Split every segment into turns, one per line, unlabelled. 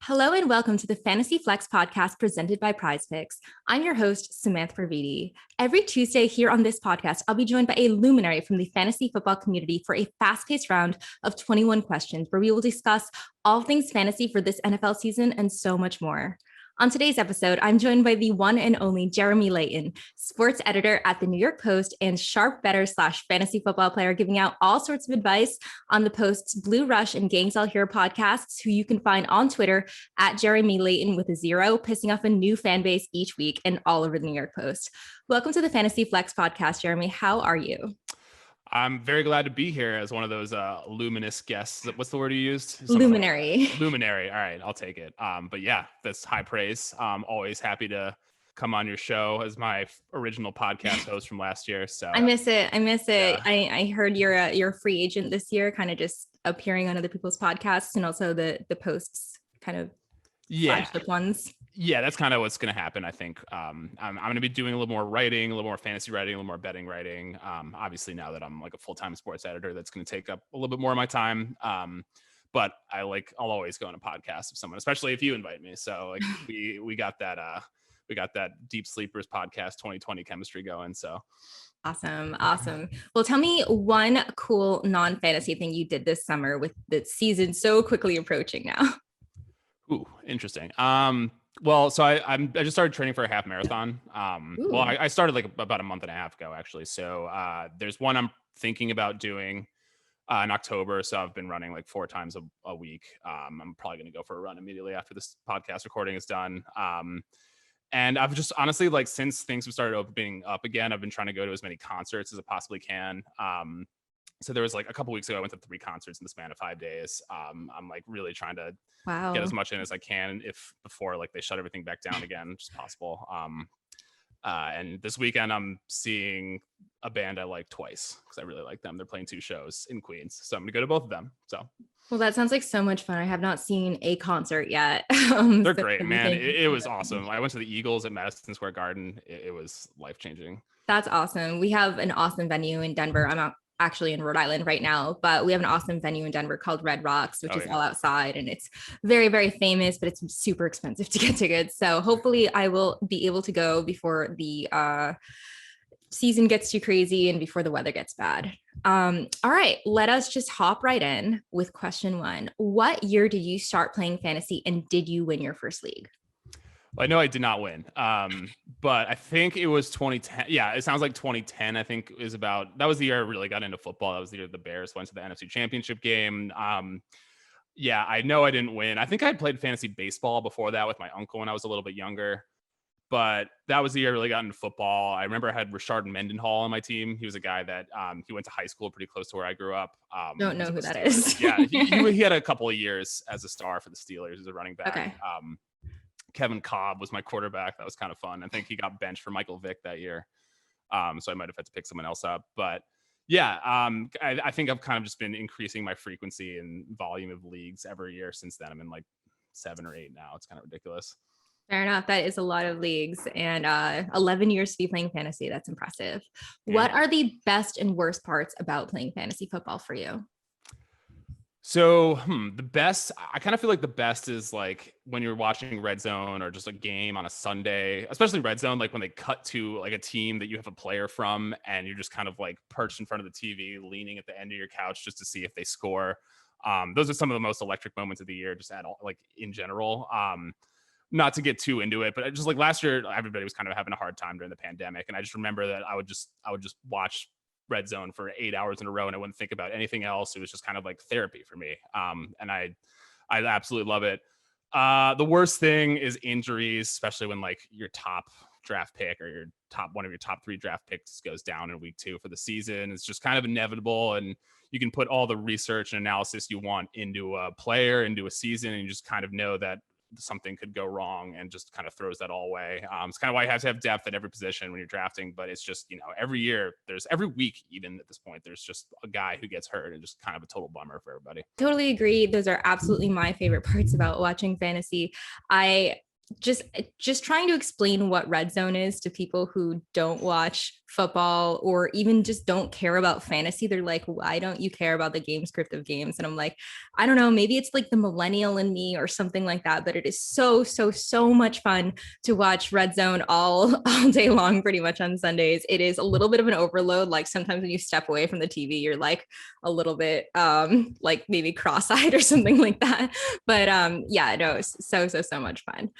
Hello and welcome to the Fantasy Flex podcast presented by PrizePicks. I'm your host, Samantha Previte. Every Tuesday here on this podcast, I'll be joined by a luminary from the fantasy football community for a fast-paced round of 21 questions where we will discuss all things fantasy for this NFL season and so much more. On today's episode, I'm joined by the one and only Jeremy Layton, sports editor at the New York Post and sharp bettor / fantasy football player, giving out all sorts of advice on the Post's Blue Rush and Gangs All Here podcasts, who you can find on Twitter at Jeremy Layton with a 0, pissing off a new fan base each week and all over the New York Post. Welcome to the Fantasy Flex podcast, Jeremy. How are you?
I'm very glad to be here as one of those luminous guests. What's the word you used?
Luminary.
Luminary. All right, I'll take it. But yeah, that's high praise. Always happy to come on your show as my original podcast host from last year. So
I miss it.
Yeah.
I heard you're a free agent this year, kind of just appearing on other people's podcasts and also the Post's kind of flagship ones.
Yeah, that's kind of what's going to happen. I think I'm going to be doing a little more writing, a little more fantasy writing, a little more betting writing. Obviously, now that I'm like a full-time sports editor, that's going to take up a little bit more of my time. But I'll always go on a podcast with someone, especially if you invite me. So like we got that Deep Sleepers podcast 2020 chemistry going. So
Awesome. Well, tell me one cool non-fantasy thing you did this summer with the season so quickly approaching now.
Ooh, interesting. Well, so I just started training for a half marathon. I started like about a month and a half ago, actually. So there's one I'm thinking about doing in October. So I've been running like 4 times a week. I'm probably going to go for a run immediately after this podcast recording is done. And I've just honestly, like, since things have started opening up again, I've been trying to go to as many concerts as I possibly can. So there was like a couple weeks ago, I went to 3 concerts in the span of 5 days. I'm like really trying to get as much in as I can before like they shut everything back down again, which is possible. And this weekend I'm seeing a band I like twice because I really like them. They're playing 2 shows in Queens. So I'm gonna go to both of them. So
well, that sounds like so much fun. I have not seen a concert yet.
They're great, man. It was awesome. I went to the Eagles at Madison Square Garden. It was life-changing.
That's awesome. We have an awesome venue in Denver. I'm not actually in Rhode Island right now, but we have an awesome venue in Denver called Red Rocks, which is all outside, and it's very, very famous, but it's super expensive to get tickets. So hopefully I will be able to go before the season gets too crazy and before the weather gets bad. All right, let us just hop right in with question 1. What year did you start playing fantasy, and did you win your first league?
Well, I know I did not win, but I think it was 2010. Yeah, it sounds like 2010, I think that was the year I really got into football. That was the year the Bears went to the NFC Championship game. Yeah, I know I didn't win. I think I had played fantasy baseball before that with my uncle when I was a little bit younger, but that was the year I really got into football. I remember I had Rashard Mendenhall on my team. He was a guy that he went to high school pretty close to where I grew up.
Don't know who that is.
Yeah, he had a couple of years as a star for the Steelers as a running back.
Okay.
Kevin Cobb was my quarterback. That was kind of fun. I think he got benched for Michael Vick that year. So I might have had to pick someone else up. But yeah, I think I've kind of just been increasing my frequency and volume of leagues every year since then. I'm in like 7 or 8 now. It's kind of ridiculous.
Fair enough. That is a lot of leagues, and 11 years to be playing fantasy. That's impressive. Yeah. What are the best and worst parts about playing fantasy football for you?
So the best, I kind of feel like the best is like when you're watching Red Zone or just a game on a Sunday, especially Red Zone, like when they cut to like a team that you have a player from and you're just kind of like perched in front of the TV, leaning at the end of your couch just to see if they score. Those are some of the most electric moments of the year, just like in general. Not to get too into it, but just like last year, everybody was kind of having a hard time during the pandemic. And I just remember that I would just watch Red Zone for 8 hours in a row and I wouldn't think about anything else. It was just kind of like therapy for me. And I absolutely love it. The worst thing is injuries, especially when like your top draft pick or one of your top 3 draft picks goes down in week 2 for the season. It's just kind of inevitable. And you can put all the research and analysis you want into a player, into a season, and you just kind of know that something could go wrong and just kind of throws that all away. It's kind of why you have to have depth at every position when you're drafting, but it's just, every week, even at this point, there's just a guy who gets hurt and just kind of a total bummer for everybody.
Totally agree. Those are absolutely my favorite parts about watching fantasy. I just trying to explain what red zone is to people who don't watch football or even just don't care about fantasy. They're like, why don't you care about the game script of games? And I'm like, I don't know, maybe it's like the millennial in me or something like that, but it is so much fun to watch red zone all day long, pretty much on Sundays. It is a little bit of an overload. Like sometimes when you step away from the TV, you're like a little bit like maybe cross-eyed or something like that. But yeah, no, so much fun.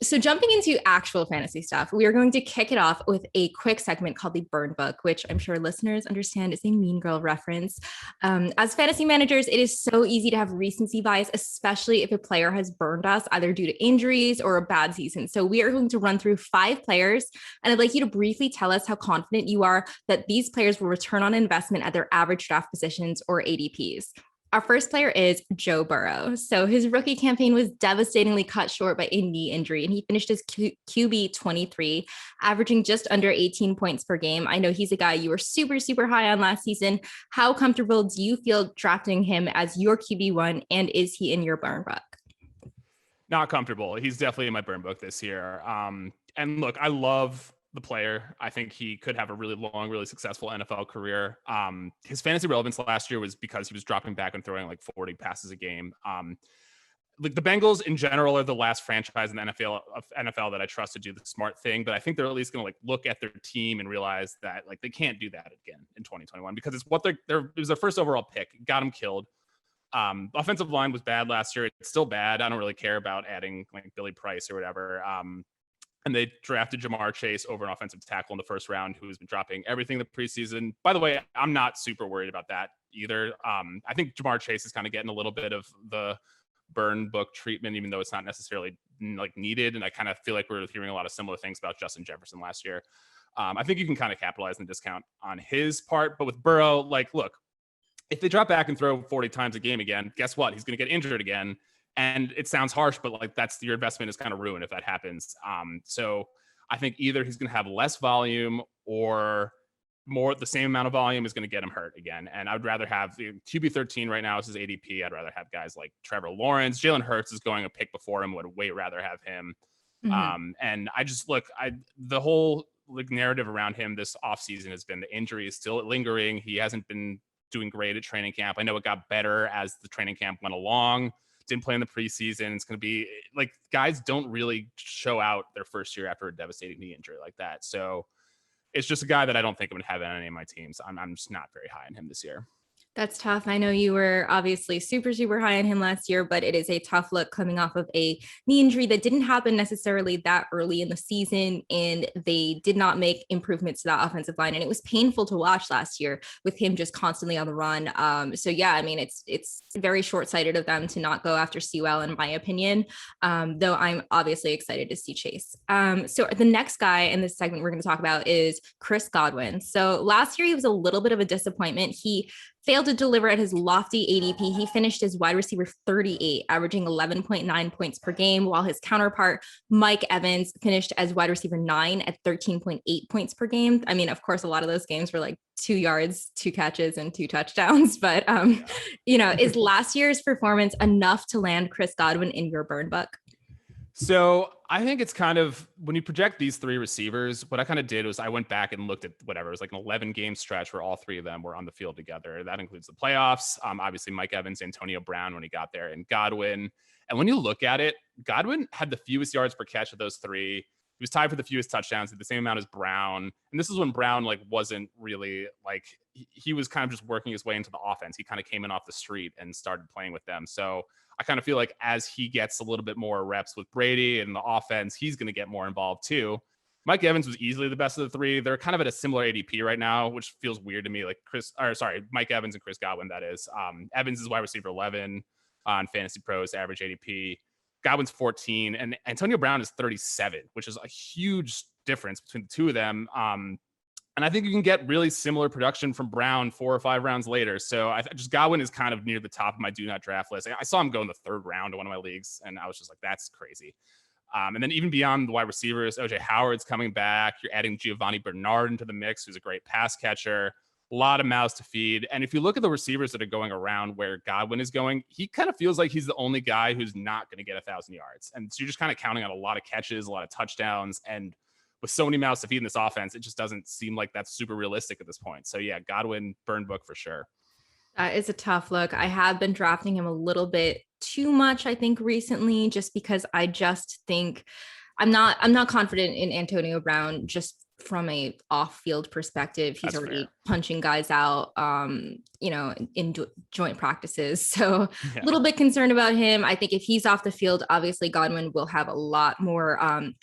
So jumping into actual fantasy stuff, we are going to kick it off with a quick segment called the Burn Book, which I'm sure listeners understand is a Mean Girl reference. As fantasy managers, it is so easy to have recency bias, especially if a player has burned us either due to injuries or a bad season. So we are going to run through 5 players, and I'd like you to briefly tell us how confident you are that these players will return on investment at their average draft positions or ADPs. Our first player is Joe Burrow. So his rookie campaign was devastatingly cut short by a knee injury, and he finished as QB 23, averaging just under 18 points per game. I know he's a guy you were super high on last season. How comfortable do you feel drafting him as your QB1, and is he in your burn book?
Not comfortable. He's definitely in my burn book this year. And look, I love the player. I think he could have a really long, really successful NFL career. His fantasy relevance last year was because he was dropping back and throwing like 40 passes a game. Like the Bengals in general are the last franchise in the NFL that I trust to do the smart thing, but I think they're at least going to like look at their team and realize that like they can't do that again in 2021 because it's what it was their first overall pick. Got him killed. Offensive line was bad last year. It's still bad. I don't really care about adding like Billy Price or whatever. And they drafted Jamar Chase over an offensive tackle in the first round, who has been dropping everything the preseason. By the way, I'm not super worried about that either. I think Jamar Chase is kind of getting a little bit of the burn book treatment, even though it's not necessarily like needed. And I kind of feel like we're hearing a lot of similar things about Justin Jefferson last year. I think you can kind of capitalize on the discount on his part. But with Burrow, like, look, if they drop back and throw 40 times a game again, guess what? He's going to get injured again. And it sounds harsh, but like that's your investment is kind of ruined if that happens. So I think either he's going to have less volume or the same amount of volume is going to get him hurt again. And I would rather have the QB 13 right now is his ADP. I'd rather have guys like Trevor Lawrence. Jalen Hurts is going a pick before him. Would way rather have him. And I just the whole like narrative around him this offseason has been the injury is still lingering. He hasn't been doing great at training camp. I know it got better as the training camp went along. Didn't play in the preseason. It's going to be like guys don't really show out their first year after a devastating knee injury like that. So it's just a guy that I don't think I'm going to have on any of my teams. I'm just not very high on him this year.
That's tough. I know you were obviously super high on him last year, but it is a tough look coming off of a knee injury that didn't happen necessarily that early in the season. And they did not make improvements to that offensive line. And it was painful to watch last year with him just constantly on the run. So yeah, I mean, it's very short-sighted of them to not go after Sewell, in my opinion, though I'm obviously excited to see Chase. So the next guy in this segment we're going to talk about is Chris Godwin. So last year, he was a little bit of a disappointment. He failed to deliver at his lofty ADP. He finished as wide receiver 38, averaging 11.9 points per game, while his counterpart, Mike Evans, finished as wide receiver 9 at 13.8 points per game. I mean, of course, a lot of those games were like 2 yards, 2 catches, and 2 touchdowns. But, is last year's performance enough to land Chris Godwin in your burn book?
So I think it's kind of when you project these 3 receivers, what I kind of did was I went back and looked at whatever. It was like an 11 game stretch where all 3 of them were on the field together. That includes the playoffs. Obviously Mike Evans, Antonio Brown when he got there, and Godwin. And when you look at it, Godwin had the fewest yards per catch of those 3. He was tied for the fewest touchdowns at the same amount as Brown. And this is when Brown like wasn't really like he was kind of just working his way into the offense. He kind of came in off the street and started playing with them. So I kind of feel like as he gets a little bit more reps with Brady and the offense, he's going to get more involved too. Mike Evans was easily the best of the 3. They're kind of at a similar ADP right now, which feels weird to me. Like Mike Evans and Chris Godwin, that is. Evans is wide receiver 11 on Fantasy Pros average ADP. Godwin's 14, and Antonio Brown is 37, which is a huge difference between the 2 of them. And I think you can get really similar production from Brown 4 or 5 rounds later. So Godwin is kind of near the top of my do not draft list. I saw him go in the 3rd round of one of my leagues, and I was just like, that's crazy. And then even beyond the wide receivers, OJ Howard's coming back. You're adding Giovanni Bernard into the mix, who's a great pass catcher. A lot of mouths to feed. And if you look at the receivers that are going around where Godwin is going, he kind of feels like he's the only guy who's not going to get 1,000 yards. And so you're just kind of counting on a lot of catches, a lot of touchdowns. And with so many mouths to feed in this offense, it just doesn't seem like that's super realistic at this point. So yeah, Godwin, burn book for sure.
That is a tough look. I have been drafting him a little bit too much, I think, recently, just because I just think I'm not confident in Antonio Brown just from a off-field perspective. He's already punching guys out, in joint practices. So a little bit concerned about him. I think if he's off the field, obviously Godwin will have a lot more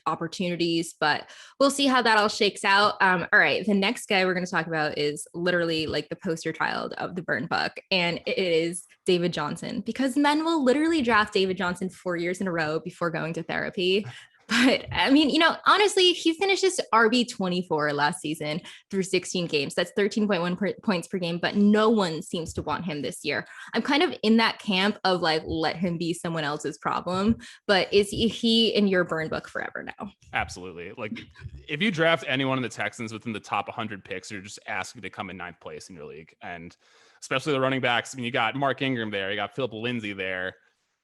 opportunities, but we'll see how that all shakes out. All right. The next guy we're going to talk about is literally like the poster child of the burn buck, and it is David Johnson, because men will literally draft David Johnson 4 years in a row before going to therapy. But I mean, honestly, he finished his RB24 last season through 16 games. That's 13.1 points per game, but no one seems to want him this year. I'm kind of in that camp of like, let him be someone else's problem. But is he in your burn book forever now?
Absolutely. Like, if you draft anyone in the Texans within the top 100 picks, you're just asking to come in 9th place in your league. And especially the running backs. I mean, you got Mark Ingram there. You got Philip Lindsay there.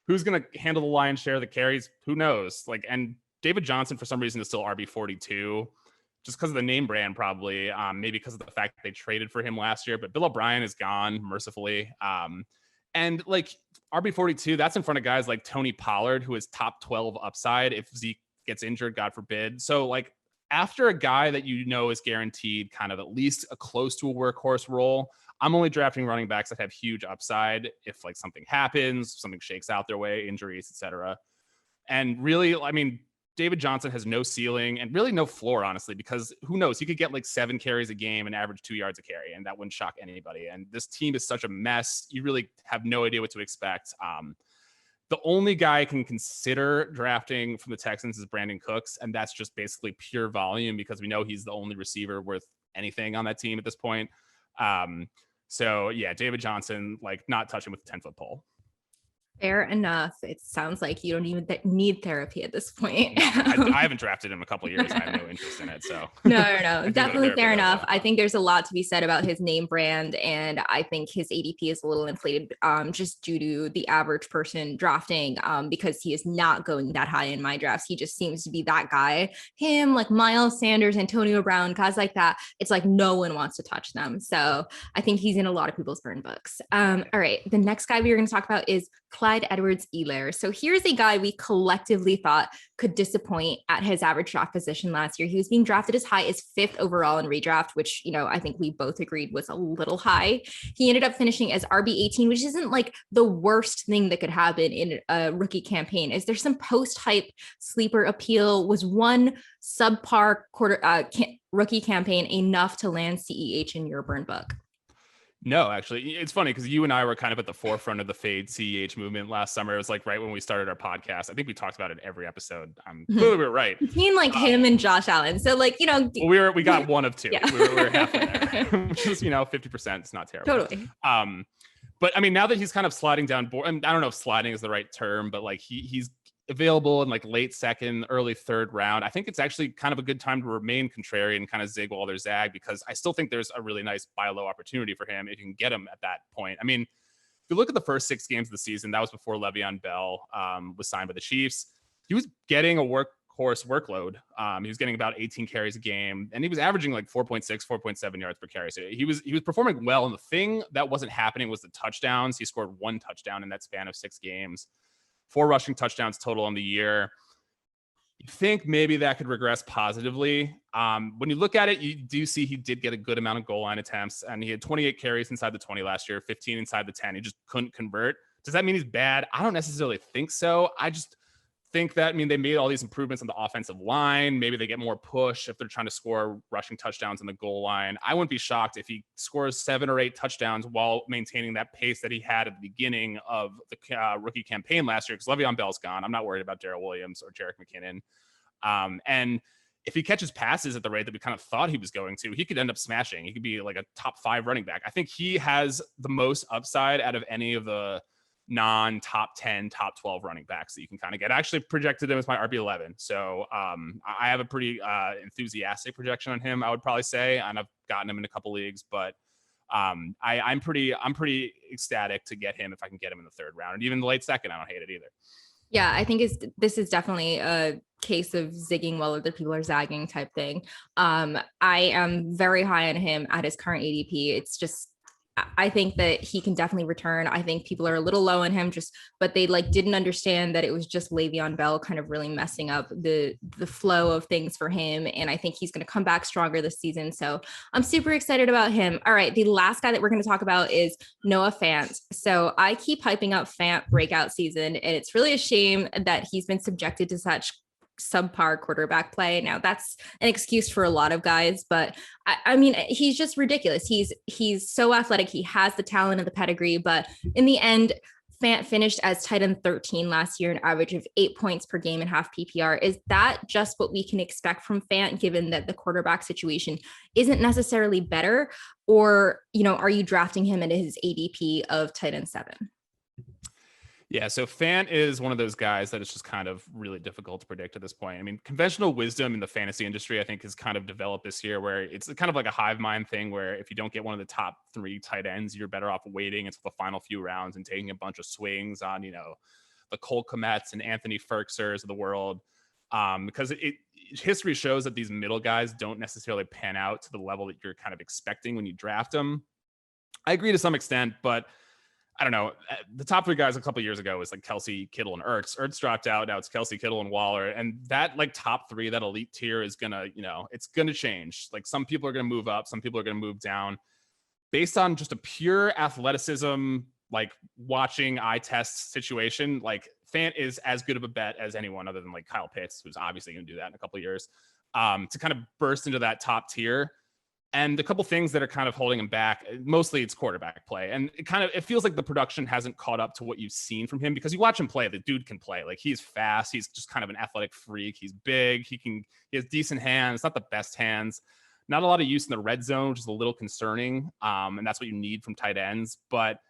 Who's going to handle the lion's share of the carries? Who knows? And David Johnson, for some reason, is still RB42, just because of the name brand, probably. Maybe because of the fact that they traded for him last year. But Bill O'Brien is gone, mercifully. And RB42, that's in front of guys like Tony Pollard, who is top 12 upside if Zeke gets injured, God forbid. So, after a guy that is guaranteed kind of at least a close to a workhorse role, I'm only drafting running backs that have huge upside if something happens, something shakes out their way, injuries, etc. And really, David Johnson has no ceiling and really no floor, honestly, because who knows? He could get 7 carries a game and average 2 yards a carry, and that wouldn't shock anybody. And this team is such a mess. You really have no idea what to expect. The only guy I can consider drafting from the Texans is Brandon Cooks, and that's just basically pure volume because we know he's the only receiver worth anything on that team at this point. So, yeah, David Johnson, not touching with a 10-foot pole.
Fair enough. It sounds like you don't even need therapy at this point.
No, I haven't drafted him in a couple of years. I have no interest in it. So
no, definitely fair enough. I think there's a lot to be said about his name brand, and I think his ADP is a little inflated just due to the average person drafting because he is not going that high in my drafts. He just seems to be that guy. Him, like Miles Sanders, Antonio Brown, guys like that. It's like no one wants to touch them. So I think he's in a lot of people's burn books. All right. The next guy we are going to talk about is Clyde Edwards-Helaire. So here's a guy we collectively thought could disappoint at his average draft position last year. He was being drafted as high as 5th overall in redraft, which, I think we both agreed was a little high. He ended up finishing as RB18, which isn't the worst thing that could happen in a rookie campaign. Is there some post-hype sleeper appeal? Was one subpar rookie campaign enough to land CEH in your burn book?
No, actually, it's funny because you and I were kind of at the forefront of the fade CEH movement last summer. It was right when we started our podcast. I think we talked about it every episode. Clearly we were right.
Between him and Josh Allen. So
we got one of two.
Yeah.
We were halfway there, which is 50%. It's not terrible.
Totally.
But now that he's kind of sliding down board, and I don't know if sliding is the right term, but he's available in late 2nd, early 3rd round. I think it's actually kind of a good time to remain contrarian and kind of zig while there's zag, because I still think there's a really nice buy low opportunity for him if you can get him at that point. If you look at the first 6 games of the season, that was before Le'Veon Bell was signed by the Chiefs. He was getting a workhorse workload. He was getting about 18 carries a game, and he was averaging 4.6, 4.7 yards per carry. So he was performing well. And the thing that wasn't happening was the touchdowns. He scored 1 touchdown in that span of 6 games. 4 rushing touchdowns total on the year. You think maybe that could regress positively. When you look at it, you do see he did get a good amount of goal line attempts, and he had 28 carries inside the 20 last year, 15 inside the 10. He just couldn't convert. Does that mean he's bad? I don't necessarily think so. I just think that, they made all these improvements on the offensive line. Maybe they get more push if they're trying to score rushing touchdowns on the goal line. I wouldn't be shocked if he scores 7 or 8 touchdowns while maintaining that pace that he had at the beginning of the rookie campaign last year, because Le'Veon Bell's gone. I'm not worried about Darrell Williams or Jerick McKinnon. And if he catches passes at the rate that we kind of thought he was going to, he could end up smashing. He could be a top 5 running back. I think he has the most upside out of any of the non-top 10, top 12 running backs that you can kind of get. I actually projected him as my RB11. So I have a pretty enthusiastic projection on him, I would probably say, and I've gotten him in a couple leagues, but I'm pretty ecstatic to get him if I can get him in the third round, and even the late second. I don't hate it either.
Yeah, I think this is definitely a case of zigging while other people are zagging type thing. I am very high on him at his current ADP. It's just I think that he can definitely return. I think people are a little low on him but they like didn't understand that it was just Le'Veon Bell kind of really messing up the flow of things for him. And I think he's going to come back stronger this season. So I'm super excited about him. All right. The last guy that we're going to talk about is Noah Fant. So I keep hyping up Fant breakout season, and it's really a shame that he's been subjected to such subpar quarterback play. Now that's an excuse for a lot of guys, but I mean, he's just ridiculous. He's so athletic. He has the talent and the pedigree, but in the end, Fant finished as tight end 13 last year, an average of 8 points per game and half PPR. Is that just what we can expect from Fant, given that the quarterback situation isn't necessarily better? Or, are you drafting him into his ADP of tight end 7?
Yeah, so Fant is one of those guys that is just kind of really difficult to predict at this point. I mean, conventional wisdom in the fantasy industry, I think, has kind of developed this year, where it's kind of like a hive mind thing, where if you don't get one of the top 3 tight ends, you're better off waiting until the final few rounds and taking a bunch of swings on, the Cole Kmets and Anthony Ferksers of the world, because history shows that these middle guys don't necessarily pan out to the level that you're kind of expecting when you draft them. I agree to some extent, but I don't know. The top 3 guys a couple of years ago was like Kelsey, Kittle, and Ertz. Ertz dropped out. Now it's Kelsey, Kittle, and Waller. And that like top 3, that elite tier is gonna, it's gonna change. Like some people are gonna move up, some people are gonna move down, based on just a pure athleticism, like watching eye test situation. Like Fant is as good of a bet as anyone other than like Kyle Pitts, who's obviously gonna do that in a couple of years, to kind of burst into that top tier. And a couple things that are kind of holding him back, mostly it's quarterback play. And it feels like the production hasn't caught up to what you've seen from him, because you watch him play, the dude can play. Like he's fast. He's just kind of an athletic freak. He's big. He has decent hands, not the best hands, not a lot of use in the red zone, which is a little concerning. And that's what you need from tight ends. But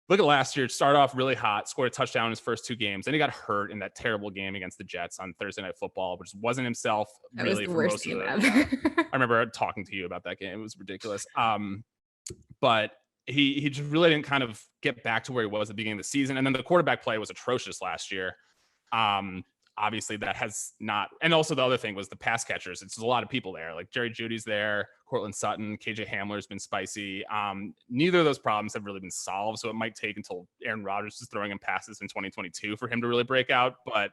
look at last year, started off really hot, scored a touchdown in his first 2 games. Then he got hurt in that terrible game against the Jets on Thursday Night Football, which wasn't himself really for most of it. I remember talking to you about that game. It was ridiculous. But he just really didn't kind of get back to where he was at the beginning of the season. And then the quarterback play was atrocious last year. Obviously that has not, and also the other thing was the pass catchers. It's a lot of people there, like Jerry Jeudy's there, Cortland Sutton, KJ Hamler's been spicy. Neither of those problems have really been solved. So it might take until Aaron Rodgers is throwing him passes in 2022 for him to really break out. But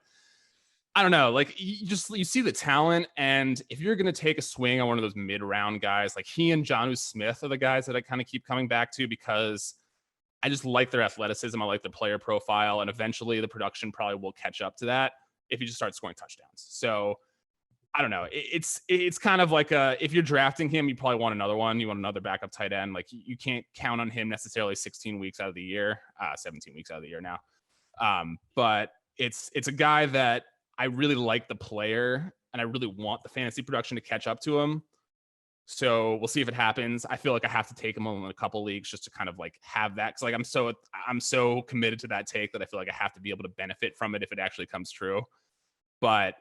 I don't know, like you see the talent. And if you're going to take a swing on one of those mid-round guys, like he and Jonnu Smith are the guys that I kind of keep coming back to, because I just like their athleticism. I like their player profile, and eventually the production probably will catch up to that if you just start scoring touchdowns. So I don't know. It's kind of like if you're drafting him, you probably want another one. You want another backup tight end. Like you can't count on him necessarily 16 weeks out of the year, 17 weeks out of the year now. But it's a guy that I really like the player, and I really want the fantasy production to catch up to him. So we'll see if it happens. I feel like I have to take him in a couple leagues just to kind of like have that. Cause like I'm so committed to that take that I feel like I have to be able to benefit from it if it actually comes true. But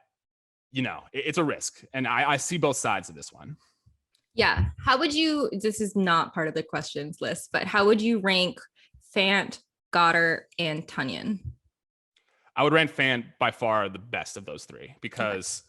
it's a risk, and I see both sides of this one.
Yeah. How would you, this is not part of the questions list, but how would you rank Fant, Goddard, and Tunian?
I would rank Fant by far the best of those 3, because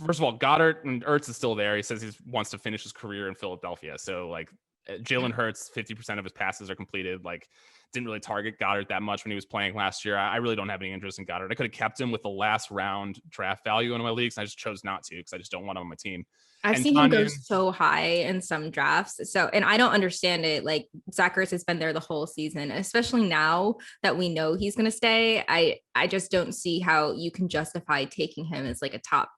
first of all, Goddard and Ertz is still there. He says he wants to finish his career in Philadelphia. So like Jalen Hurts, 50% of his passes are completed. Like didn't really target Goddard that much when he was playing last year. I really don't have any interest in Goddard. I could have kept him with the last round draft value in my leagues, and I just chose not to because I just don't want him on my team.
I've seen him go so high in some drafts. So, and I don't understand it. Like Zach Ertz has been there the whole season, especially now that we know he's going to stay. I just don't see how you can justify taking him as like a top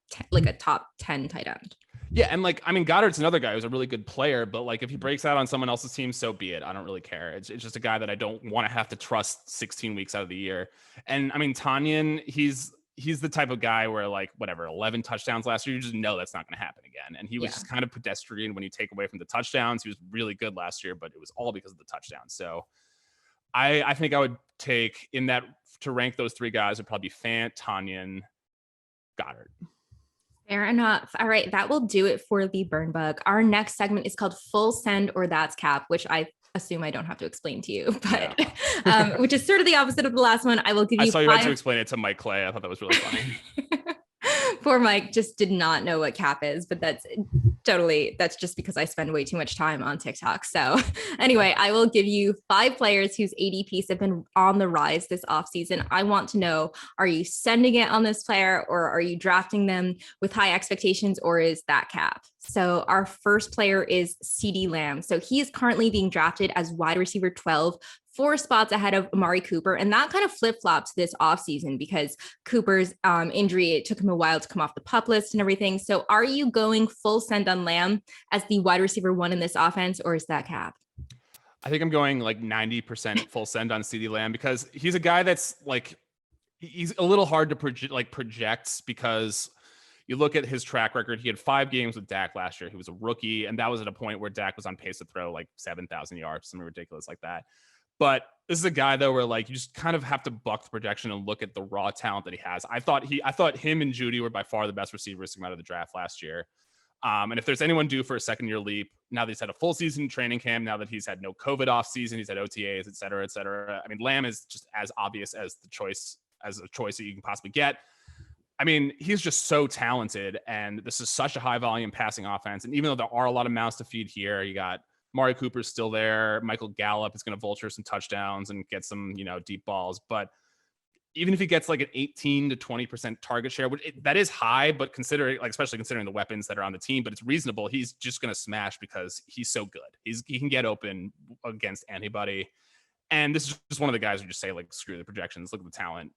10 tight end.
Yeah. And like, I mean, Goddard's another guy who's a really good player, but like if he breaks out on someone else's team, so be it. I don't really care. It's just a guy that I don't want to have to trust 16 weeks out of the year. And I mean, Tunian, he's the type of guy where like, whatever, 11 touchdowns last year, you just know that's not going to happen again. And he was just kind of pedestrian when you take away from the touchdowns. He was really good last year, but it was all because of the touchdowns. So I think I would take in that to rank those 3 guys would probably be Fant, Tunian, Goddard.
Fair enough. All right, that will do it for the burn bug. Our next segment is called Full Send or That's Cap, which I assume I don't have to explain to you, but which is sort of the opposite of the last one. I will give you
I saw you
five.
had to explain it to Mike Clay. I thought that was really funny.
Poor Mike just did not know what cap is, but that's just because I spend way too much time on TikTok. So anyway, I will give you 5 players whose ADPs have been on the rise this offseason. I want to know, are you sending it on this player or are you drafting them with high expectations, or is that cap? So our first player is CeeDee Lamb. So he is currently being drafted as wide receiver 12, 4 spots ahead of Amari Cooper. And that kind of flip-flops this offseason because Cooper's injury, it took him a while to come off the PUP list and everything. So are you going full send on Lamb as the wide receiver 1 in this offense, or is that cap?
I think I'm going like 90% full send on CeeDee Lamb because he's a guy that's like, he's a little hard to project because you look at his track record. He had 5 games with Dak last year. He was a rookie, and that was at a point where Dak was on pace to throw like 7,000 yards, something ridiculous like that. But this is a guy though where like you just kind of have to buck the projection and look at the raw talent that he has. I thought him and Judy were by far the best receivers to come out of the draft last year. And if there's anyone due for a second year leap, now that he's had a full season training camp, now that he's had no COVID off season, he's had OTAs, et cetera, et cetera. I mean, Lamb is just as obvious as a choice that you can possibly get. I mean, he's just so talented, and this is such a high volume passing offense. And even though there are a lot of mouths to feed here, you got Amari Cooper's still there. Michael Gallup is going to vulture some touchdowns and get some, deep balls. But even if he gets like an 18 to 20% target share, that is high, but especially considering the weapons that are on the team, but it's reasonable. He's just going to smash because he's so good. He can get open against anybody. And this is just one of the guys who just say, like, screw the projections, look at the talent.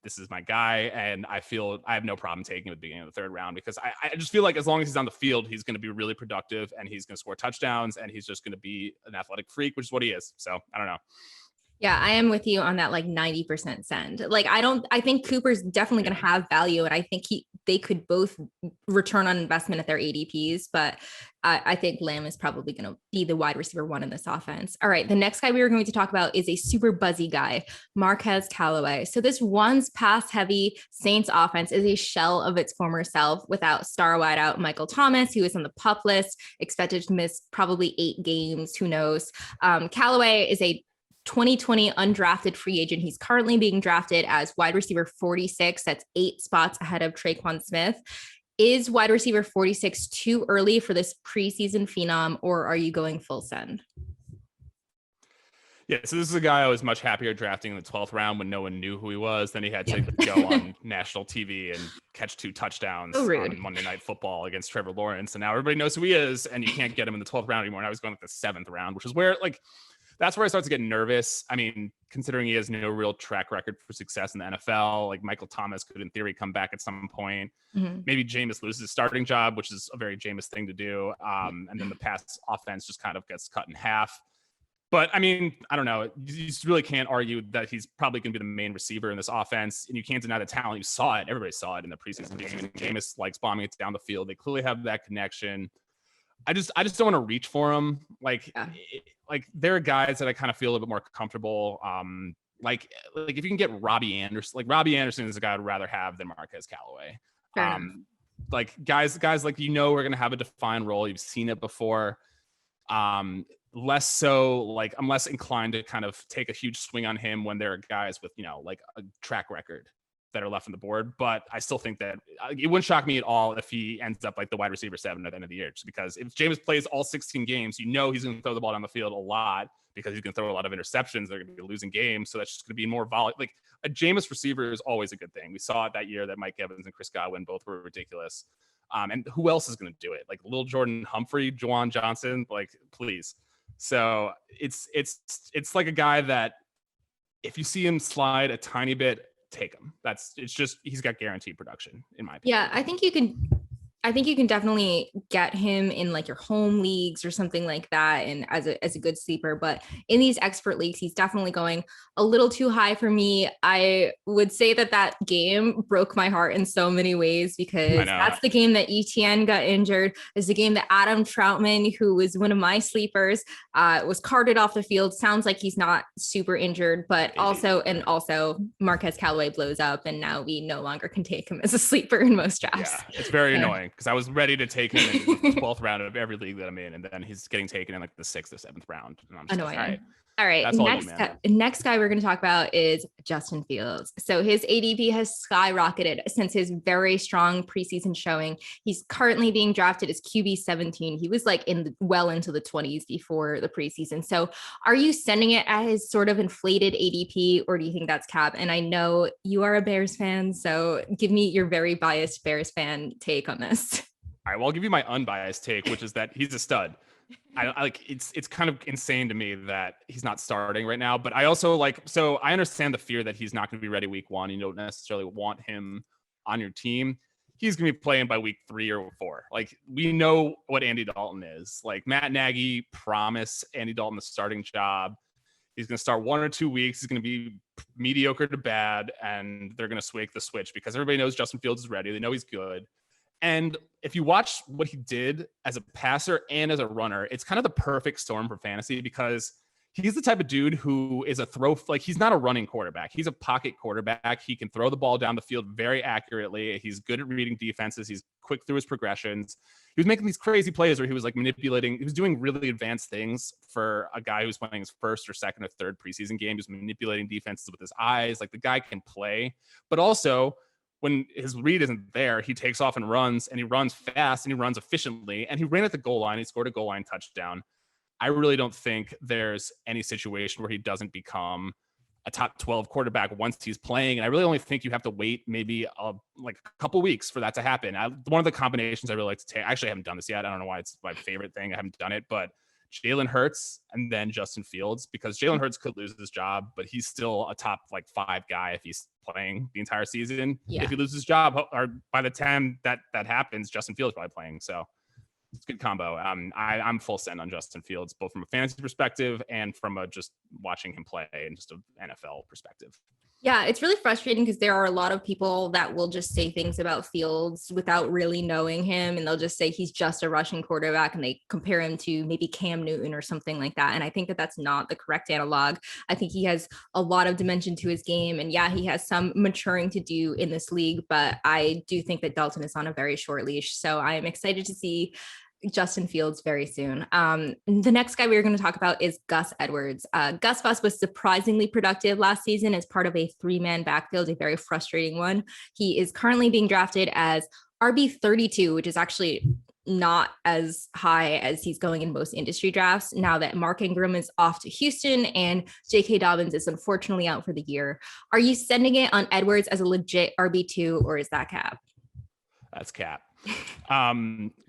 This is my guy. And I feel I have no problem taking him at the beginning of the 3rd round because I just feel like as long as he's on the field, he's going to be really productive and he's going to score touchdowns and he's just going to be an athletic freak, which is what he is. So I don't know.
Yeah, I am with you on that, like 90% send. Like, I think Cooper's definitely going to have value. And I think they could both return on investment at their ADPs, but I think Lamb is probably going to be the wide receiver 1 in this offense. All right. The next guy we are going to talk about is a super buzzy guy, Marquez Callaway. So this once pass heavy Saints offense is a shell of its former self without star wideout Michael Thomas, who is on the PUP list, expected to miss probably 8 games. Who knows? Callaway is a 2020 undrafted free agent. He's currently being drafted as wide receiver 46. That's 8 spots ahead of Traquan Smith. Is wide receiver 46 too early for this preseason phenom, or are you going full send?
Yeah, so this is a guy I was much happier drafting in the 12th round when no one knew who he was. Then he had to go on national TV and catch 2 touchdowns on Monday Night Football against Trevor Lawrence. And now everybody knows who he is, and you can't get him in the 12th round anymore. Now he's going like the 7th round, which is where that's where I start to get nervous. I mean, considering he has no real track record for success in the NFL, like Michael Thomas could in theory come back at some point. Mm-hmm. Maybe Jameis loses his starting job, which is a very Jameis thing to do. And then the pass offense just kind of gets cut in half. But I mean, I don't know. You just really can't argue that he's probably going to be the main receiver in this offense. And you can't deny the talent. You saw it. Everybody saw it in the preseason game. And Jameis likes bombing it down the field. They clearly have that connection. I just don't want to reach for him. Like there are guys that I kind of feel a little bit more comfortable. Like if you can get Robbie Anderson, like Robbie Anderson is a guy I'd rather have than Marquez Callaway. Like guys like, we're going to have a defined role. You've seen it before. Less so, like I'm less inclined to kind of take a huge swing on him when there are guys with, like a track record that are left on the board. But I still think that it wouldn't shock me at all if he ends up like the wide receiver 7 at the end of the year, just because if Jameis plays all 16 games, he's going to throw the ball down the field a lot because he's going to throw a lot of interceptions. They're going to be losing games. So that's just going to be more volatile. Like a Jameis receiver is always a good thing. We saw it that year that Mike Evans and Chris Godwin both were ridiculous. And who else is going to do it? Like Lil Jordan Humphrey, Juwan Johnson, like please. So it's like a guy that if you see him slide a tiny bit, take him. He's got guaranteed production in my opinion.
Yeah, I think you can I think you can definitely get him in like your home leagues or something like that, and as a good sleeper. But in these expert leagues, he's definitely going a little too high for me. I would say that game broke my heart in so many ways,
I
because
know.
that's the game that ETN got injured. Is the game that Adam Troutman, who was one of my sleepers, was carted off the field. Sounds like he's not super injured, but also Marquez Callaway blows up, and now we no longer can take him as a sleeper in most drafts.
Yeah, it's very annoying because I was ready to take him in the 12th round of every league that I'm in, and then he's getting taken in like the 6th or 7th round. And I'm just
Annoying.
like,
all right.
That's
Next guy we're going to talk about is Justin Fields. So his ADP has skyrocketed since his very strong preseason showing. He's currently being drafted as QB 17. He was like well into the 20s before the preseason. So are you sending it at his sort of inflated ADP, or do you think that's cap? And I know you are a Bears fan, so give me your very biased Bears fan take on this.
All right, well, I'll give you my unbiased take, which is that he's a stud. I like it's kind of insane to me that he's not starting right now, but I also so I understand the fear that he's not going to be ready week 1. You don't necessarily want him on your team. He's going to be playing by week 3 or 4. Like, we know what Andy Dalton is. Like, Matt Nagy promised Andy Dalton the starting job. He's going to start 1 or 2 weeks. He's going to be mediocre to bad, and they're going to swing the switch because everybody knows Justin Fields is ready. They know he's good. And if you watch what he did as a passer and as a runner, it's kind of the perfect storm for fantasy, because he's the type of dude who is he's not a running quarterback. He's a pocket quarterback. He can throw the ball down the field very accurately. He's good at reading defenses. He's quick through his progressions. He was making these crazy plays where he was like manipulating. He was doing really advanced things for a guy who's playing his first or second or third preseason game. He was manipulating defenses with his eyes. Like, the guy can play, but also, when his read isn't there, he takes off and he runs fast and he runs efficiently, and he ran at the goal line. He scored a goal line touchdown. I really don't think there's any situation where he doesn't become a top 12 quarterback once he's playing. And I really only think you have to wait maybe a couple weeks for that to happen. One of the combinations I really like to take, actually I haven't done this yet. I don't know why it's my favorite thing. I haven't done it, but Jalen Hurts and then Justin Fields, because Jalen Hurts could lose his job, but he's still a top 5 guy if he's playing the entire season. Yeah. If he loses his job, or by the time that happens, Justin Fields probably playing. So it's a good combo. I'm full send on Justin Fields, both from a fantasy perspective and from just watching him play and just an NFL perspective.
Yeah, it's really frustrating because there are a lot of people that will just say things about Fields without really knowing him. And they'll just say he's just a rushing quarterback, and they compare him to maybe Cam Newton or something like that. And I think that that's not the correct analog. I think he has a lot of dimension to his game. And yeah, he has some maturing to do in this league, but I do think that Dalton is on a very short leash. So I am excited to see Justin Fields very soon. The next guy we are going to talk about is Gus Edwards. Gus Bus was surprisingly productive last season as part of a 3-man backfield, a very frustrating one. He is currently being drafted as RB32, which is actually not as high as he's going in most industry drafts now that Mark Ingram is off to Houston and J.K. Dobbins is unfortunately out for the year. Are you sending it on Edwards as a legit RB2, or is that cap?
That's cap.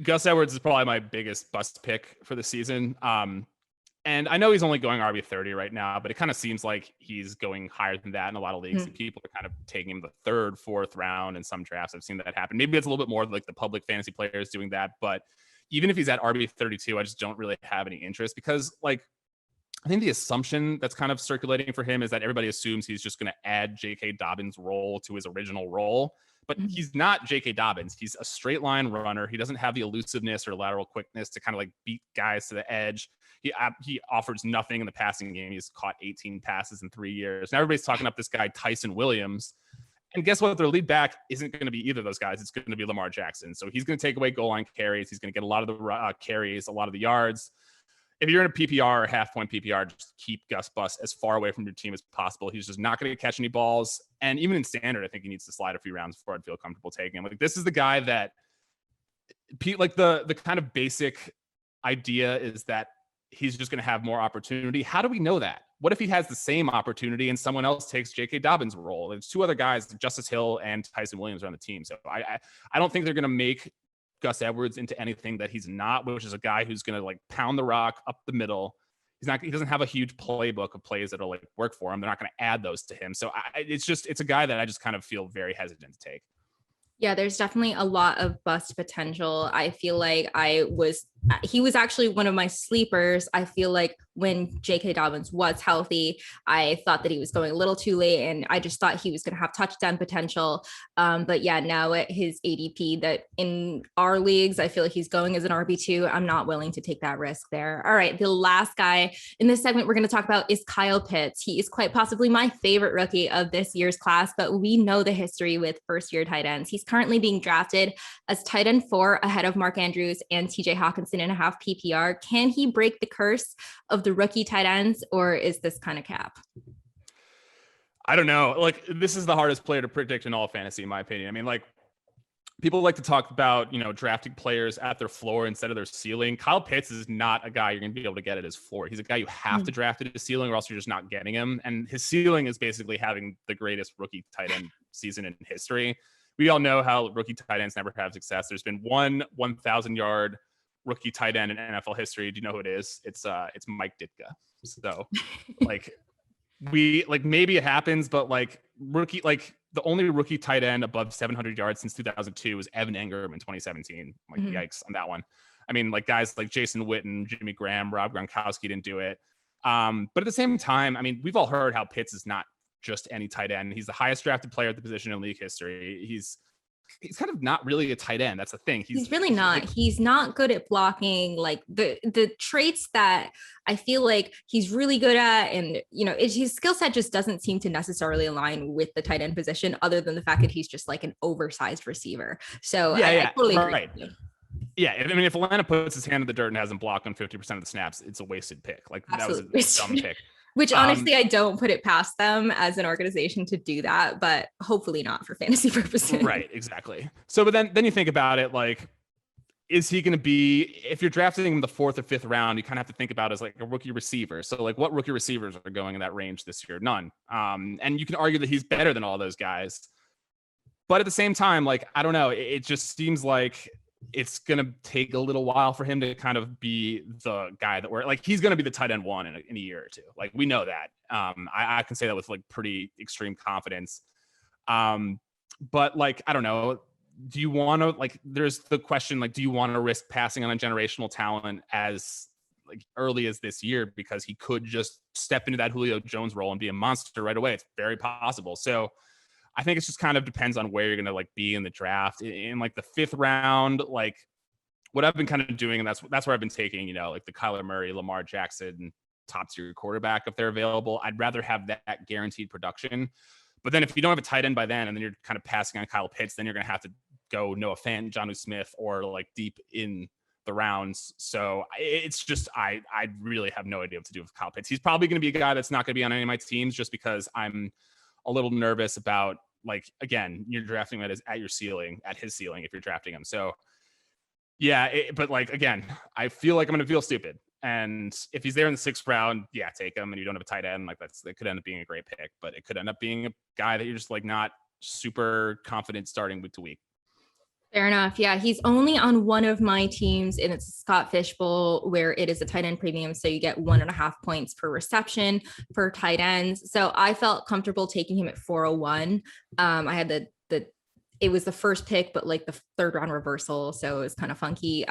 Gus Edwards is probably my biggest bust pick for the season. And I know he's only going RB30 right now, but it kind of seems like he's going higher than that in a lot of leagues. People are kind of taking him the 3rd, 4th round in some drafts. I've seen that happen. Maybe it's a little bit more like the public fantasy players doing that, but even if he's at RB32, I just don't really have any interest, because I think the assumption that's kind of circulating for him is that everybody assumes he's just going to add J.K. Dobbins' role to his original role. But he's not J.K. Dobbins. He's a straight line runner. He doesn't have the elusiveness or lateral quickness to kind of beat guys to the edge. He offers nothing in the passing game. He's caught 18 passes in 3 years. Now everybody's talking up this guy, Tyson Williams. And guess what? Their lead back isn't going to be either of those guys. It's going to be Lamar Jackson. So he's going to take away goal line carries. He's going to get a lot of the carries, a lot of the yards. If you're in a PPR or half-point PPR, just keep Gus Bus as far away from your team as possible. He's just not going to catch any balls. And even in standard, I think he needs to slide a few rounds before I'd feel comfortable taking him. This is the guy that, the kind of basic idea is that he's just going to have more opportunity. How do we know that? What if he has the same opportunity and someone else takes J.K. Dobbins' role? There's 2 other guys, Justice Hill and Tyson Williams, are on the team. So I don't think they're going to make Gus Edwards into anything that he's not, which is a guy who's going to pound the rock up the middle. He doesn't have a huge playbook of plays that'll work for him. They're not going to add those to him. So it's a guy that I just kind of feel very hesitant to take.
Yeah, there's definitely a lot of bust potential. I feel like he was actually one of my sleepers. I feel like when J.K. Dobbins was healthy, I thought that he was going a little too late, and I just thought he was going to have touchdown potential. But yeah, now at his ADP, that in our leagues, I feel like he's going as an RB2. I'm not willing to take that risk there. All right, the last guy in this segment we're going to talk about is Kyle Pitts. He is quite possibly my favorite rookie of this year's class, but we know the history with first-year tight ends. He's currently being drafted as tight end 4 ahead of Mark Andrews and TJ Hawkinson in a half PPR. Can he break the curse of the rookie tight ends, or is this kind of cap?
I don't know. Like, this is the hardest player to predict in all of fantasy, in my opinion. I mean, like, people like to talk about, drafting players at their floor instead of their ceiling. Kyle Pitts is not a guy you're going to be able to get at his floor. He's a guy you have to draft at his ceiling, or else you're just not getting him. And his ceiling is basically having the greatest rookie tight end season in history. We all know how rookie tight ends never have success. There's been one 1,000-yard rookie tight end in NFL history. Do you know who it is? It's Mike Ditka. So, maybe it happens, but the only rookie tight end above 700 yards since 2002 was Evan Engram in 2017. Yikes on that one. I mean, guys like Jason Witten, Jimmy Graham, Rob Gronkowski didn't do it. But at the same time, I mean, we've all heard how Pitts is not just any tight end. He's the highest drafted player at the position in league history. He's kind of not really a tight end. That's the thing. He's really not.
He's not good at blocking, the traits that I feel like he's really good at. And, his skill set just doesn't seem to necessarily align with the tight end position, other than the fact that he's just like an oversized receiver. So I totally agree. Right.
Yeah. I mean, if Atlanta puts his hand in the dirt and hasn't blocked on 50% of the snaps, it's a wasted pick. Absolutely. That was a dumb pick.
Which honestly, I don't put it past them as an organization to do that, but hopefully not for fantasy purposes.
Right, exactly. So, but then you think about it, is he going to be, if you're drafting him in the 4th or 5th round, you kind of have to think about it as a rookie receiver. So what rookie receivers are going in that range this year? None. And you can argue that he's better than all those guys. But at the same time, I don't know, it just seems like it's going to take a little while for him to kind of be the guy that he's going to be the tight end 1 in a year or two. We know that. I can say that with pretty extreme confidence. But I don't know, do you want to, there's the question, do you want to risk passing on a generational talent as early as this year, because he could just step into that Julio Jones role and be a monster right away? It's very possible. So I think it just kind of depends on where you're going to be in the draft. In the 5th round, what I've been kind of doing, and that's where I've been taking, the Kyler Murray, Lamar Jackson, top tier quarterback if they're available. I'd rather have that guaranteed production. But then if you don't have a tight end by then, and then you're kind of passing on Kyle Pitts, then you're going to have to go Noah Fant, Jonnu Smith, or deep in the rounds. So it's just, I really have no idea what to do with Kyle Pitts. He's probably going to be a guy that's not going to be on any of my teams, just because I'm a little nervous about, again, you're drafting him at his ceiling, if you're drafting him. So yeah, but again, I feel like I'm going to feel stupid. And if he's there in the 6th round, yeah, take him. And you don't have a tight end, that could end up being a great pick, but it could end up being a guy that you're just not super confident starting week to week.
Fair enough. Yeah, he's only on one of my teams, and it's Scott Fishbowl, where it is a tight end premium. So you get 1.5 points per reception for tight ends. So I felt comfortable taking him at 401. I had it was the first pick, but the 3rd round reversal. So it was kind of funky.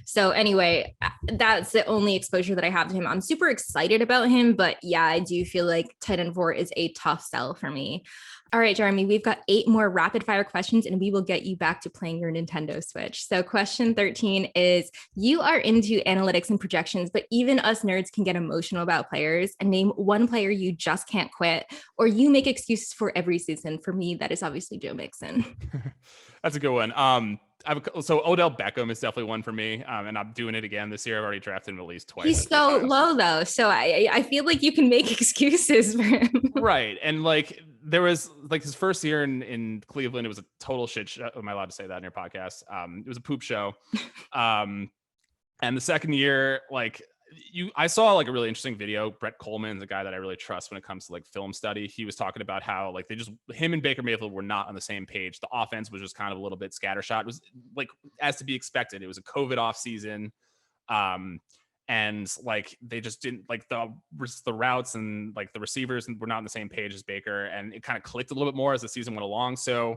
So anyway, that's the only exposure that I have to him. I'm super excited about him, but yeah, I do feel like tight end 4 is a tough sell for me. All right, Jeremy, we've got 8 more rapid fire questions, and we will get you back to playing your Nintendo Switch. So question 13 is, you are into analytics and projections, but even us nerds can get emotional about players, and name one player you just can't quit, or you make excuses for every season. For me, that is obviously Joe Mixon.
That's a good one. So Odell Beckham is definitely one for me, and I'm doing it again this year. I've already drafted him at least twice.
He's so low though, so I feel like you can make excuses for him.
Right, and there was his first year in Cleveland, it was a total shit show. Am I allowed to say that in your podcast? It was a poop show. And the second year, I saw a really interesting video. Brett Coleman's a guy that I really trust when it comes to film study. He was talking about how him and Baker Mayfield were not on the same page. The offense was just kind of a little bit scattershot. It was as to be expected. It was a COVID off season. And they just didn't the routes, and the receivers were not on the same page as Baker, and it kind of clicked a little bit more as the season went along. So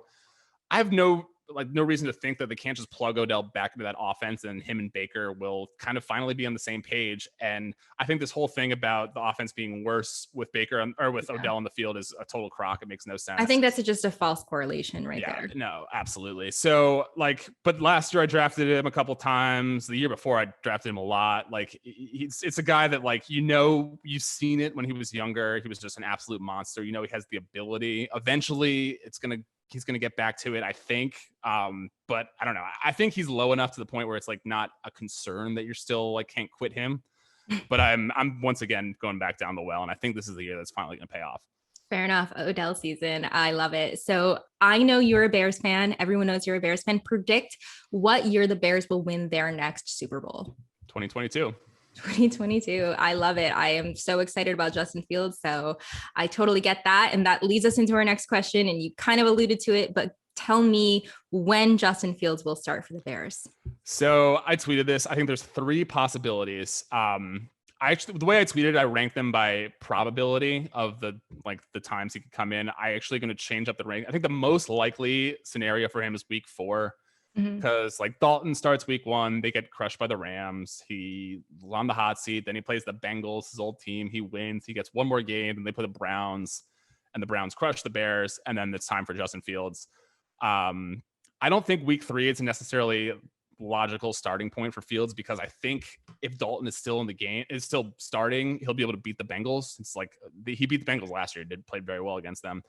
I have no like no reason to think that they can't just plug Odell back into that offense and him and Baker will kind of finally be on the same page. And I think this whole thing about the offense being worse with Baker or with Odell on the field is a total crock. It makes no sense.
I think that's just a false correlation there.
No, absolutely. So like, but last year I drafted him a couple times. The year before I drafted him a lot. Like it's a guy that like, you've seen it when he was younger. He was just an absolute monster. He has the ability. Eventually he's going to get back to it, I think. But I don't know. I think he's low enough to the point where it's like not a concern that you're still like can't quit him. But I'm once again going back down the well. And I think this is the year that's finally going to pay off.
Fair enough. Odell season. I love it. So I know you're a Bears fan. Everyone knows you're a Bears fan. Predict what year the Bears will win their next Super Bowl.
2022.
2022. I love it. I am so excited about Justin Fields. So I totally get that. And that leads us into our next question. And you kind of alluded to it, but tell me when Justin Fields will start for the Bears.
So I tweeted this. I think there's 3 possibilities. The way I tweeted, I ranked them by probability of the times he could come in. I actually going to change up the rank. I think the most likely scenario for him is week 4. Because like Dalton starts week 1, they get crushed by the Rams. He's on the hot seat. Then he plays the Bengals, his old team. He wins. He gets one more game. Then they play the Browns, and the Browns crush the Bears. And then it's time for Justin Fields. I don't think week 3 is necessarily logical starting point for Fields, because I think if Dalton is still in the game, is still starting, he'll be able to beat the Bengals. It's like he beat the Bengals last year. Played very well against them.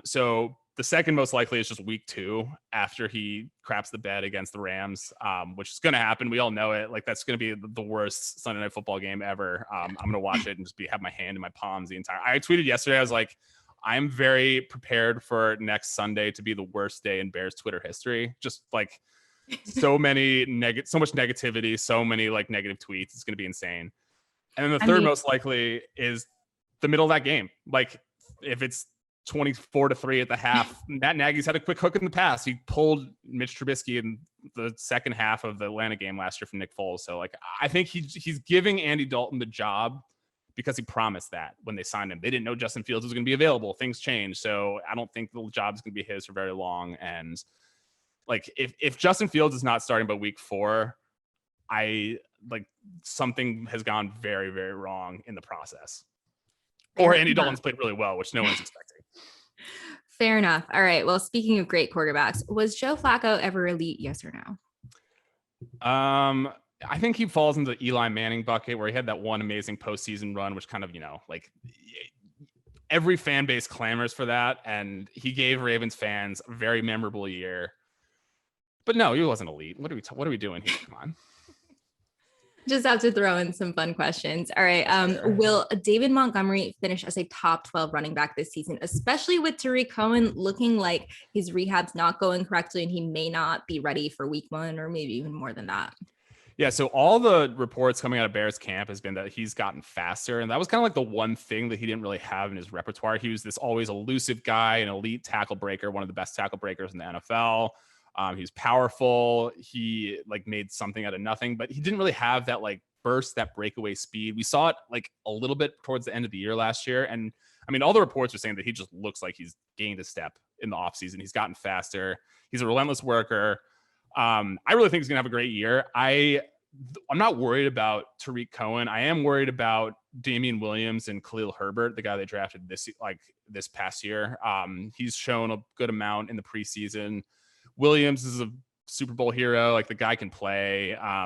So the second most likely is just week 2 after he craps the bed against the Rams, which is going to happen. We all know it. Like that's going to be the worst Sunday Night Football game ever. I'm going to watch it and just have my hand in my palms the entire. I tweeted yesterday. I was like, I'm very prepared for next Sunday to be the worst day in Bears Twitter history. Just like so much negativity, so many like negative tweets. It's going to be insane. And then the third most likely is the middle of that game. Like if it's 24-3 at the half, Matt Nagy's had a quick hook in the pass. He pulled Mitch Trubisky in the second half of the Atlanta game last year from Nick Foles. So like, I think he's giving Andy Dalton the job because he promised that when they signed him. They didn't know Justin Fields was going to be available. Things changed. So I don't think the job is going to be his for very long. And like, if Justin Fields is not starting by week 4, something has gone very, very wrong in the process. Or Andy Dalton's played really well, which no one's expecting.
Fair enough. All right. Well, speaking of great quarterbacks, was Joe Flacco ever elite? Yes or no?
I think he falls into the Eli Manning bucket, where he had that one amazing postseason run, which kind of, like every fan base clamors for that. And he gave Ravens fans a very memorable year. But no, he wasn't elite. What are we doing here? Come on.
Just have to throw in some fun questions. All right. Sure. Will David Montgomery finish as a top 12 running back this season, especially with Tariq Cohen looking like his rehab's not going correctly and he may not be ready for week 1 or maybe even more than that?
Yeah. So all the reports coming out of Bears camp has been that he's gotten faster. And that was kind of like the one thing that he didn't really have in his repertoire. He was this always elusive guy, an elite tackle breaker, one of the best tackle breakers in the NFL. He's powerful. He like made something out of nothing, but he didn't really have that like burst, that breakaway speed. We saw it like a little bit towards the end of the year last year. And I mean, all the reports are saying that he just looks like he's gained a step in the offseason. He's gotten faster. He's a relentless worker. I really think he's going to have a great year. I'm not worried about Tariq Cohen. I am worried about Damian Williams and Khalil Herbert, the guy they drafted this past year. He's shown a good amount in the preseason. Williams is a Super Bowl hero. Like the guy can play. I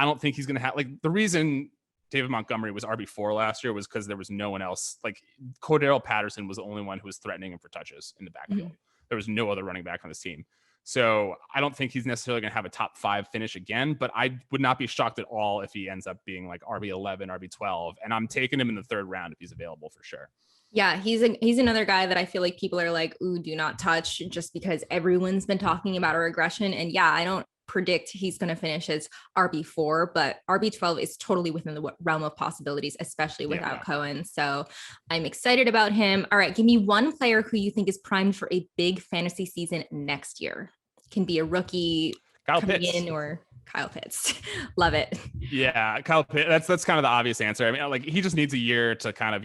don't think he's going to have like the reason David Montgomery was RB4 last year was because there was no one else. Like Cordero Patterson was the only one who was threatening him for touches in the backfield. Mm-hmm. There was no other running back on this team. So I don't think he's necessarily going to have a top 5 finish again, but I would not be shocked at all if he ends up being like RB11, RB12. And I'm taking him in the 3rd round if he's available for sure.
Yeah, he's another guy that I feel like people are like, ooh, do not touch, just because everyone's been talking about a regression. And yeah, I don't predict he's going to finish as RB4, but RB12 is totally within the realm of possibilities, especially without Cohen. So I'm excited about him. All right, give me one player who you think is primed for a big fantasy season next year. Can be a rookie coming in or Kyle Pitts. Love it.
Yeah, Kyle Pitts. That's kind of the obvious answer. I mean, like he just needs a year to kind of,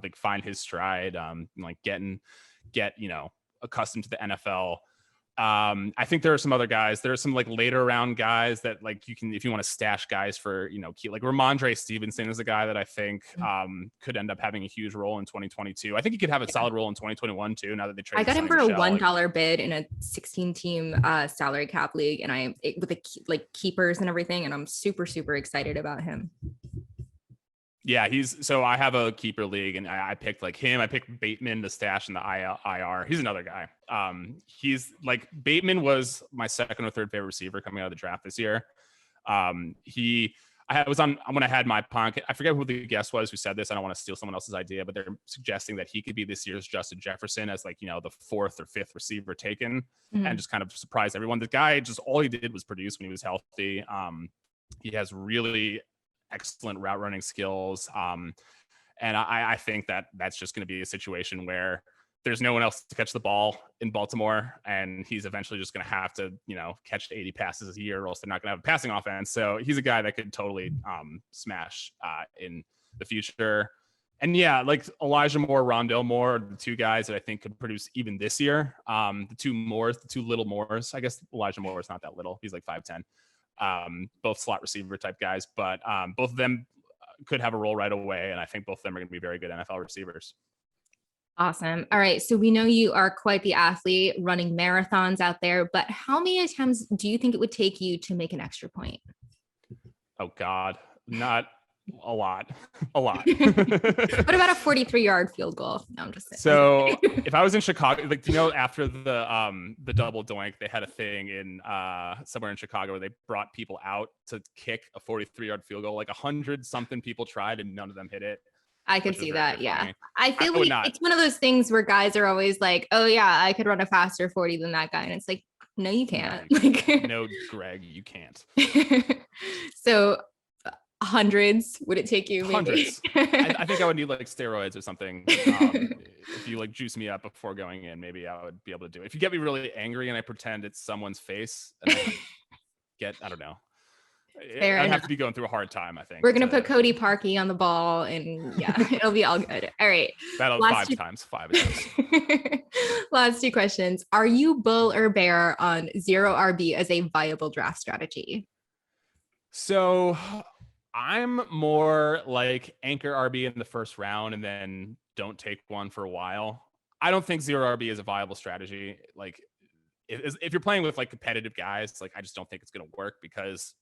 like find his stride, like get accustomed to the NFL. I think there are some other guys. There are some like later round guys that like you can, if you want to stash guys for, like Ramondre Stevenson is a guy that I think could end up having a huge role in 2022. I think he could have a solid role in 2021 too. Now that they traded,
I got him for a $1 bid in a 16-team salary cap league, and with the keepers and everything, and I'm super excited about him.
Yeah, so I have a keeper league, and I picked like him. I picked Bateman to stash in the IR. He's another guy. He's like, Bateman was my second or third favorite receiver coming out of the draft this year. When I had my pocket, I forget who the guest was who said this. I don't want to steal someone else's idea, but they're suggesting that he could be this year's Justin Jefferson as like, the fourth or fifth receiver taken, and just kind of surprise everyone. The guy, just all he did was produce when he was healthy. He has really excellent route running skills. And I think that's just going to be a situation where there's no one else to catch the ball in Baltimore, and he's eventually just going to have to, catch 80 passes a year, or else they're not going to have a passing offense. So he's a guy that could totally smash in the future. And yeah, like Elijah Moore, Rondale Moore are the two guys that I think could produce even this year. The two little Moores. I guess Elijah Moore is not that little. He's like 5'10". Both slot receiver type guys, but both of them could have a role right away. And I think both of them are going to be very good NFL receivers.
Awesome. All right. So we know you are quite the athlete running marathons out there, but how many times do you think it would take you to make an extra point?
Oh God, not a lot. What
about a 43-yard field goal? No, I'm just saying.
So if I was in Chicago, like, after the double doink, they had a thing in somewhere in Chicago where they brought people out to kick a 43-yard field goal. Like 100 something people tried and none of them hit it.
I could see that. Yeah. I feel like it's one of those things where guys are always like, oh yeah, I could run a faster 40 than that guy. And it's like, no, you can't.
No, Greg, you can't.
So hundreds, would it take you? Maybe?
Hundreds. I think I would need like steroids or something. If you like juice me up before going in, maybe I would be able to do it. If you get me really angry and I pretend it's someone's face, and I don't know. I'd have to be going through a hard time, I think.
We're going to put Cody Parkey on the ball, and yeah, it'll be all good. All right.
That'll five times.
Last two questions. Are you bull or bear on zero RB as a viable draft strategy?
So I'm more like anchor RB in the first round and then don't take one for a while. I don't think zero RB is a viable strategy. Like if you're playing with like competitive guys, like I just don't think it's going to work, because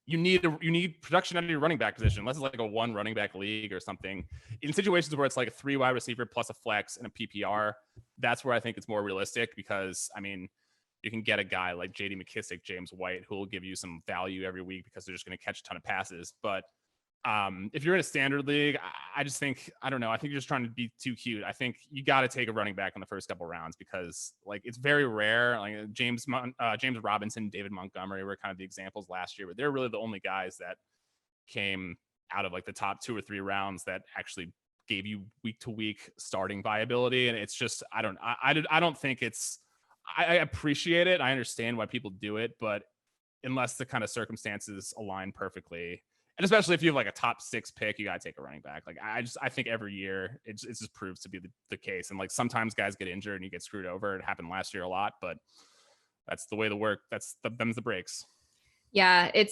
you need production out of your running back position, unless it's like a one running back league or something. In situations where it's like a 3 wide receiver plus a flex and a PPR, that's where I think it's more realistic, because I mean, you can get a guy like JD McKissick, James White, who will give you some value every week because they're just going to catch a ton of passes. But if you're in a standard league, I just think, I don't know. I think you're just trying to be too cute. I think you got to take a running back in the first couple rounds, because like it's very rare. Like James Robinson, David Montgomery were kind of the examples last year, but they're really the only guys that came out of like the top 2 or 3 rounds that actually gave you week to week starting viability. And it's just, I don't think it's, I appreciate it. I understand why people do it, but unless the kind of circumstances align perfectly, and especially if you have like a top 6 pick, you got to take a running back. Like I think every year it just proves to be the case. And like sometimes guys get injured and you get screwed over. It happened last year a lot, but that's the way the work. Them's the breaks.
Yeah, it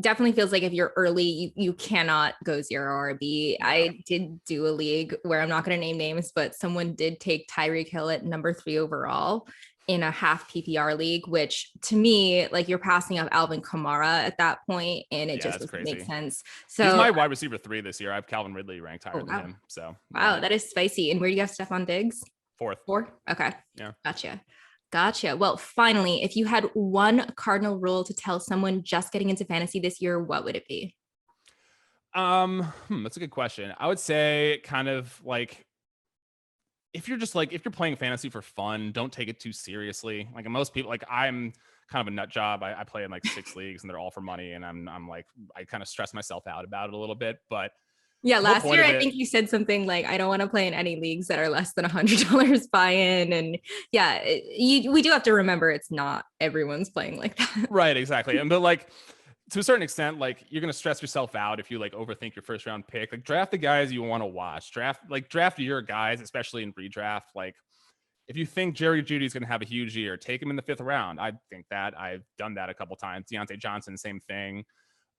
definitely feels like if you're early, you cannot go zero RB. Yeah. I did do a league where I'm not going to name names, but someone did take Tyreek Hill at number 3 overall in a half PPR league, which to me, like you're passing up Alvin Kamara at that point, and it just doesn't make sense. So
he's my wide receiver 3 this year. I have Calvin Ridley ranked higher than him. So
wow, that is spicy. And where do you have Stephon Diggs?
4th.
4? Okay.
Yeah.
Gotcha. Well, finally, if you had one cardinal rule to tell someone just getting into fantasy this year, what would it be?
That's a good question. I would say kind of like, if you're playing fantasy for fun, don't take it too seriously. Like most people, like I'm kind of a nut job. I play in like 6 leagues and they're all for money. And I'm like, I kind of stress myself out about it a little bit, but
yeah, last year, I think you said something like, I don't want to play in any leagues that are less than $100 buy-in. And yeah, we do have to remember it's not everyone's playing like that.
Right, exactly. But like, to a certain extent, like you're going to stress yourself out if you like overthink your first round pick. Like draft the guys you want to watch. Draft your guys, especially in redraft. Like if you think Jerry Jeudy's going to have a huge year, take him in the 5th round. I think that. I've done that a couple times. Deontay Johnson, same thing.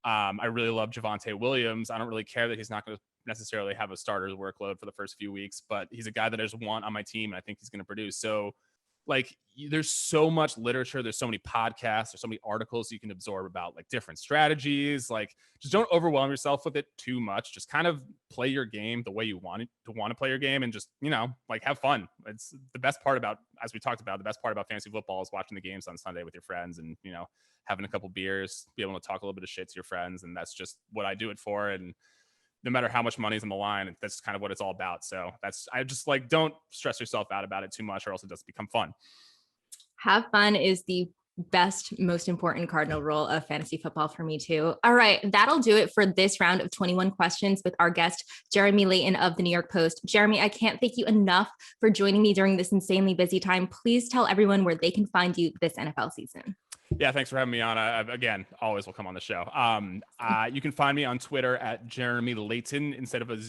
I really love Javonte Williams. I don't really care that he's not going to necessarily have a starter's workload for the first few weeks, but he's a guy that I just want on my team, and I think he's going to produce. So, like, there's so much literature, there's so many podcasts, there's so many articles you can absorb about like different strategies. Like, just don't overwhelm yourself with it too much. Just kind of play your game the way you want to play your game, and just, like, have fun. It's the best part about, as we talked about, the best part about fantasy football is watching the games on Sunday with your friends and, having a couple beers, be able to talk a little bit of shit to your friends. And that's just what I do it for. And no matter how much money's on the line, that's kind of what it's all about. So I just like, don't stress yourself out about it too much, or else it does become fun.
Have fun is the best, most important cardinal rule of fantasy football for me too. All right, that'll do it for this round of 21 questions with our guest, Jeremy Layton of the New York Post. Jeremy, I can't thank you enough for joining me during this insanely busy time. Please tell everyone where they can find you this NFL season.
Yeah, thanks for having me on. Again, always will come on the show. You can find me on Twitter at Jeremy Layton. Instead of a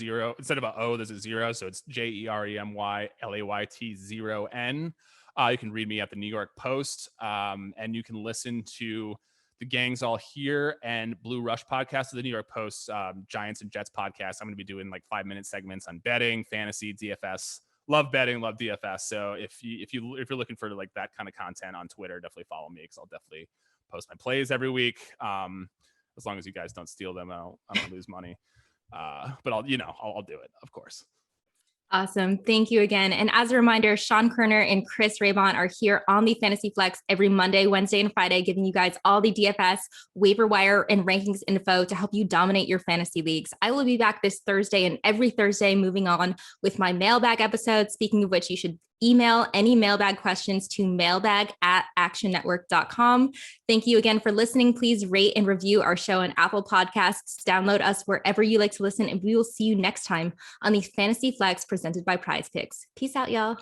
O, there's a 0. So it's JeremyLayt0N. You can read me at the New York Post, and you can listen to the Gangs All Here and Blue Rush podcast of the New York Post, Giants and Jets podcast. I'm going to be doing like 5-minute segments on betting, fantasy, DFS. Love betting, love DFS. So if you're looking for like that kind of content on Twitter, definitely follow me, because I'll definitely post my plays every week. As long as you guys don't steal them, I don't lose money. But I'll do it, of course.
Awesome. Thank you again. And as a reminder, Sean Kerner and Chris Raybon are here on the Fantasy Flex every Monday, Wednesday, and Friday, giving you guys all the DFS, waiver wire, and rankings info to help you dominate your fantasy leagues. I will be back this Thursday and every Thursday moving on with my mailbag episode. Speaking of which, you should email any mailbag questions to mailbag@actionnetwork.com. Thank you again for listening. Please rate and review our show on Apple Podcasts. Download us wherever you like to listen, and we will see you next time on the Fantasy Flex presented by Prize Picks. Peace out, y'all.